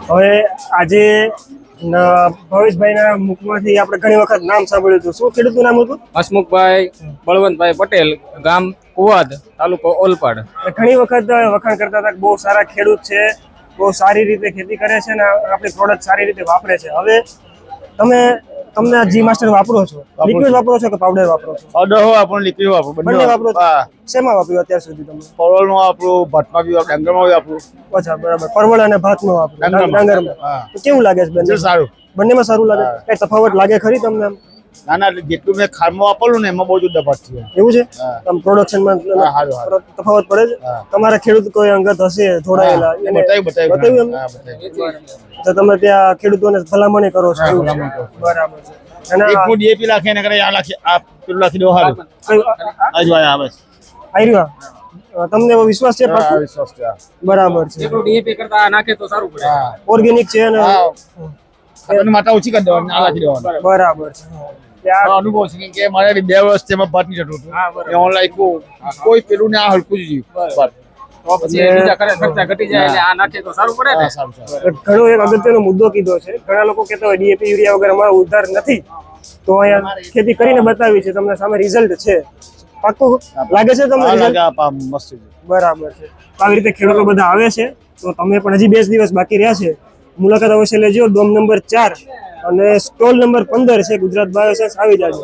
હવે આજે ભવેશભાઈના મુખમાંથી આપણે ઘણી વખત નામ સાંભળ્યું હતું. શું ખેડૂતનું નામ હતું? હસમુખભાઈ બળવંતભાઈ પટેલ, ગામ કુવાદ, તાલુકો ઓલપાડ. ઘણી વખત વખાણ કરતા હતા કે બહુ સારા ખેડૂત છે, બહુ સારી રીતે ખેતી કરે છે ને આપણી પ્રોડક્ટ સારી રીતે વાપરે છે. હવે તમને આ જી માસ્ટર વાપરો છો, લિક્વિડ વાપરો છો કે પાવડર વાપરો છો? પાવડર હોય આપણને લિક્વિડ વાપરો બંને વાપરો છો. શેમાં વાપર્યું અત્યાર સુધી તમે? પરવળમાં વાપરું, ભાતમાં બી વાપરું, ડાંગરમાં વાપરું. અચ્છા, બરાબર. પરવળ અને ભાતમાં વાપરો, ડાંગરમાં. તો કેવું લાગે છે બંને? સારું, બંનેમાં સારું લાગે. કઈ તફાવત લાગે ખરી તમને? ના ના, જેટલું મેં ખારમાં વાપરલું ને એમાં બહુ જુદા પડતી. એવું છે? આમ પ્રોડક્શનમાં તફાવત પડે છે? તમારા ખેડૂત કોઈ અંગત હશે જોડાયેલા, એને બતાવ્યું એમને? તો તમે ત્યાં ખેડૂતોને ભલામણી કરો છો? બરાબર છે. અને એક ફૂટ ડીએપી લાખે ને કરે આ લાખે આ પેલું લાખી દો હારું. આજ વાય આવે આયર્યા તમને એવો વિશ્વાસ છે? આ વિશ્વાસ છે. બરાબર છે. એટલું ડીએપી કરતા નાખે તો સારું પડે. ઓર્ગેનિક છે અને ખાતરની માત્રા ઓછી કરી દેવાની, આ લાખી દેવાની. બરાબર છે. અનુભવ છે કે મારે 2 વર્ષથી એમાં ભાત નહીં થતું હતું. એ ઓનલાઈન કોઈ પેલું ને આ હલકું જ ભાત. તો પછી બીજા ખર્ચા ઘટી જાય એટલે આ નાખે તો સારું પડે ને. ઘણો એક અગત્યનો મુદ્દો કીધો છે. ઘણા લોકો કહેતા હોય ડીએપી યુરિયા વગર અમારો ઉદ્ધાર નથી. તો અહીંયા ખેતી કરીને બતાવી છે, તમને સામે રિઝલ્ટ છે. પાક્કું લાગે છે તમને? મસ્ત છે. બરાબર છે. આવી રીતે ખેડૂતો બધા આવે છે, તો તમે પણ હજી 2 દિવસ બાકી રહ્યા છે, મુલાકાત અવશ્ય લેજો. ડોમ નંબર 4 અને સ્ટોલ નંબર 15 છે ગુજરાત બાયોસાયન્સ. આવી જાજો.